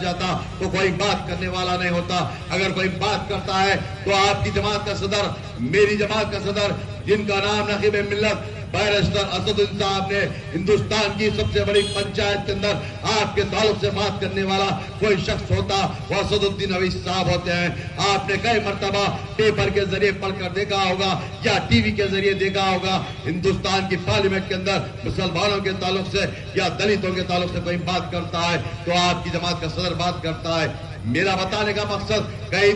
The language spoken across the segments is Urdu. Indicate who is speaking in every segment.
Speaker 1: جاتا تو کوئی بات کرنے والا نہیں ہوتا. اگر کوئی بات کرتا ہے تو آپ کی جماعت کا صدر, میری جماعت کا صدر, جن کا نام نقیب ملت بیرسٹر اسدالدین صاحب نے ہندوستان کی سب سے بڑی پنچایت کے اندر آپ کے تعلق سے بات کرنے والا کوئی شخص ہوتا وہ اسدالدین اویسی صاحب ہوتے ہیں. آپ نے کئی مرتبہ پیپر کے ذریعے پڑھ کر دیکھا ہوگا یا ٹی وی کے ذریعے دیکھا ہوگا, ہندوستان کی پارلیمنٹ کے اندر مسلمانوں کے تعلق سے یا دلتوں کے تعلق سے کوئی بات کرتا ہے تو آپ کی جماعت کا صدر بات کرتا ہے. میرا بتانے کا مقصد کہیں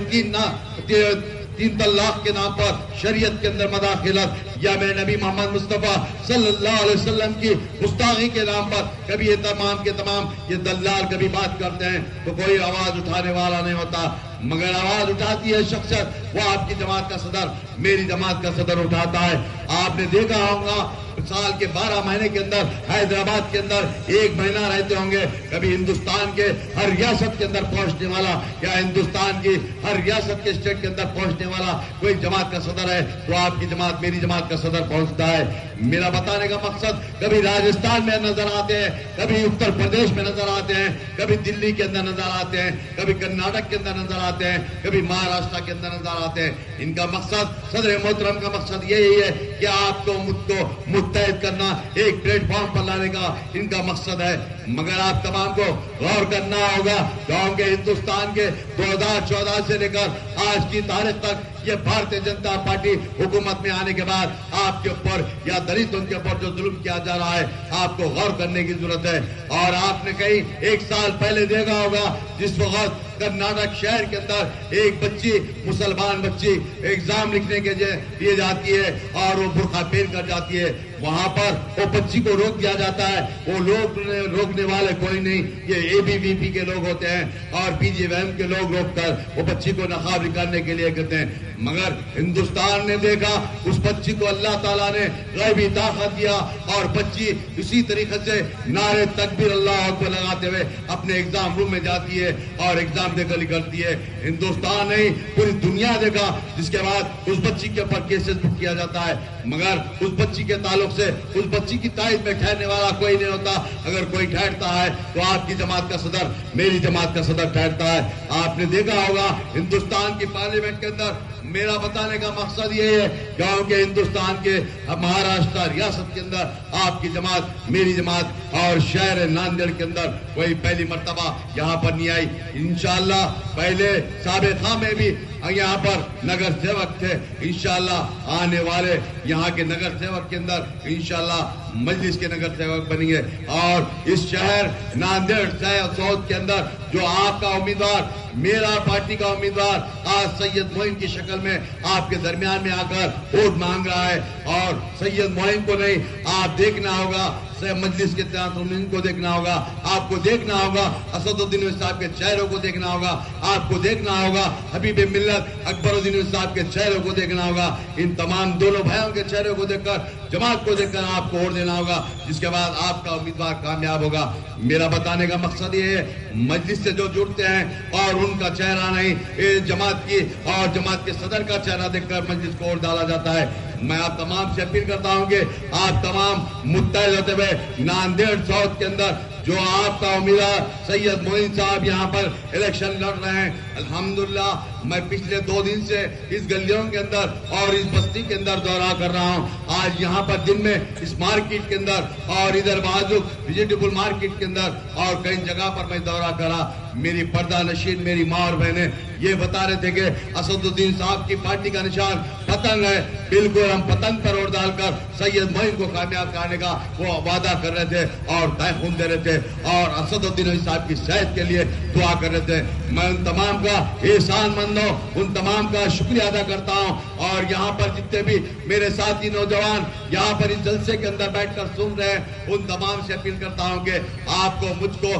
Speaker 1: تین طلاق کے نام پر شریعت کے اندر مداخلت یا میرے نبی محمد مصطفیٰ صلی اللہ علیہ وسلم کی گستاخی کے نام پر کبھی یہ تمام کے تمام یہ دلال کبھی بات کرتے ہیں تو کوئی آواز اٹھانے والا نہیں ہوتا, مگر آواز اٹھاتی ہے شخصیت, وہ آپ کی جماعت کا صدر, میری جماعت کا صدر اٹھاتا ہے. آپ نے دیکھا ہوگا سال کے 12 مہینے کے اندر حیدرآباد کے اندر 1 مہینہ رہتے ہوں گے, کبھی ہندوستان کے ہر ریاست کے اندر پہنچنے والا یا ہندوستان کی ہر ریاست کے اسٹیٹ کے اندر پہنچنے والا کوئی جماعت کا صدر ہے تو آپ کی جماعت, میری جماعت کا صدر پہنچتا ہے. میرا بتانے کا مقصد کبھی راجستھان میں نظر آتے ہیں, کبھی اتر پردیش میں نظر آتے ہیں, کبھی دلی کے اندر نظر آتے ہیں, کبھی کرناٹک کے اندر نظر آتے ہیں, کبھی مہاراشٹر کے اندر نظر آتے ہیں. ان کا مقصد, صدر محترم کا مقصد یہی ہے کہ آپ کو مجھ کو متحد کرنا, ایک پلیٹ فارم پر لانے کا ان کا مقصد ہے. مگر آپ تمام کو غور کرنا ہوگا کیونکہ ہندوستان کے 2014 سے لے کر آج کی تاریخ تک یہ بھارتیہ جنتا پارٹی حکومت میں آنے کے بعد آپ کے اوپر یا دلتوں کے اوپر جو ظلم کیا جا رہا ہے آپ کو غور کرنے کی ضرورت ہے. اور آپ نے کہیں 1 سال پہلے دیکھا ہوگا جس وقت کرناٹک شہر کے اندر ایک بچی, مسلمان بچی ایگزام لکھنے کے لیے جاتی ہے اور وہ برقع پہن کر جاتی ہے, وہاں پر وہ بچی کو روک دیا جاتا ہے. وہ لوگ روکنے والے کوئی نہیں, یہ اے بی وی پی کے لوگ ہوتے ہیں اور پی جی ویم کے لوگ روک کر وہ بچی کو نقاب نکالنے کے لیے کہتے ہیں. مگر ہندوستان نے دیکھا اس بچی کو اللہ تعالیٰ نے غیبی طاقت دیا اور بچی اسی طریقے سے نعرے تکبیر اللہ اکبر لگاتے ہوئے اپنے ایگزام روم میں جاتی ہے اور ایگزام دے کر نکلتی ہے. ہندوستان نہیں پوری دنیا دیکھا, جس کے بعد اس بچی کے اوپر کیسز بک کیا جاتا ہے, مگر اس بچی کے تعلق سے اس بچی کی تائید میں ٹھہرنے والا کوئی نہیں ہوتا. اگر کوئی ٹھہرتا ہے تو آپ کی جماعت کا صدر, میری جماعت کا صدر ٹھہرتا ہے. آپ نے دیکھا ہوگا ہندوستان کی پارلیمنٹ کے اندر, میرا بتانے کا مقصد یہ ہے کیونکہ ہندوستان کے مہاراشٹر ریاست کے اندر آپ کی جماعت, میری جماعت اور شہر ناندیڑ کے اندر کوئی پہلی مرتبہ یہاں پر نہیں آئی. انشاءاللہ پہلے سابقہ میں بھی یہاں پر نگر سیوک تھے, انشاءاللہ آنے والے یہاں کے نگر سیوک کے اندر انشاءاللہ مجلس کے نگر سیوک بنیں گے. اور اس شہر ناندیڑ ساؤتھ کے اندر جو آپ کا امیدوار, میرا پارٹی کا امیدوار آج سید معین کی شکل میں آپ کے درمیان میں آ کر ووٹ مانگ رہا ہے, اور سید معین کو نہیں آپ دیکھنا ہوگا, مجلس کے تعاون کو دیکھنا ہوگا, آپ کو دیکھنا ہوگا اسدالدین اویسی صاحب کے چہروں کو دیکھنا ہوگا, آپ کو دیکھنا ہوگا حبیب ملت اکبر الدین اویسی صاحب کے چہروں کو دیکھنا ہوگا. ان تمام دونوں بھائیوں کے چہروں کو دیکھ کر, جماعت کو دیکھ کر آپ کو ووٹ دینا ہوگا, جس کے بعد آپ کا امیدوار کامیاب ہوگا. میرا بتانے کا مقصد یہ ہے مجلس سے جو جڑتے ہیں اور ان کا چہرہ نہیں جماعت کی اور جماعت کے صدر کا چہرہ دیکھ کر مجلس کو ووٹ ڈالا جاتا ہے. میں آپ تمام سے اپیل کرتا ہوں کہ آپ تمام متحد ہوتے ہوئے ناندیڑ ساؤتھ کے اندر جو آپ کا امیدوار سید معین صاحب یہاں پر الیکشن لڑ رہے ہیں, الحمدللہ میں پچھلے 2 دن سے اس گلیوں کے اندر اور اس بستی کے اندر دورہ کر رہا ہوں. آج یہاں پر دن میں اس مارکیٹ کے اندر اور ادھر بازو ویجیٹیبل مارکیٹ کے اندر اور کئی جگہ پر میں دورہ کرا. میری پردہ نشین میری ماں اور بہنیں یہ بتا رہے تھے کہ اسدالدین صاحب کی پارٹی کا نشان پتنگ ہے, بالکل ہم پتنگ پر ووٹ ڈال کر سید معین کو کامیاب کرنے کا وہ وعدہ کر رہے تھے اور خون دے رہے تھے اور اسدالدین اویسی صاحب کی صحت کے لیے دعا کر رہے تھے. میں ان تمام کا احسان مند ہوں, ان تمام کا شکریہ ادا کرتا ہوں. اور یہاں پر جتنے بھی میرے ساتھی نوجوان یہاں پر اس جلسے کے اندر بیٹھ کر سن رہے ہیں, ان تمام سے اپیل کرتا ہوں کہ آپ کو مجھ کو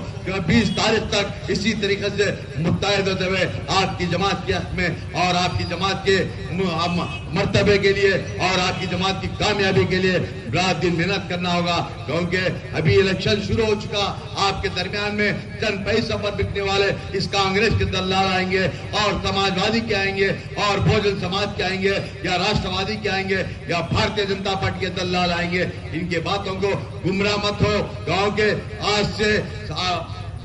Speaker 1: 20 تاریخ تک اسی طریقے سے متحد ہوتے ہوئے آپ کی جماعت کے حق میں اور آپ کی جماعت کے مرتبے کے لیے اور آپ کی جماعت کی کامیابی کے لیے رات دن محنت کرنا ہوگا. کیونکہ ابھی الیکشن شروع ہو چکا, آپ کے درمیان میں چند پیسوں پر بکنے والے اس کانگریس کے دلال آئیں گے اور سماجوادی کے آئیں گے اور بہوجن سماج کے آئیں گے یا راشٹروادی کے آئیں گے یا بھارتیہ جنتا پارٹی کے دلال آئیں گے. ان کے باتوں کو گمراہ مت ہو, کیونکہ آج سے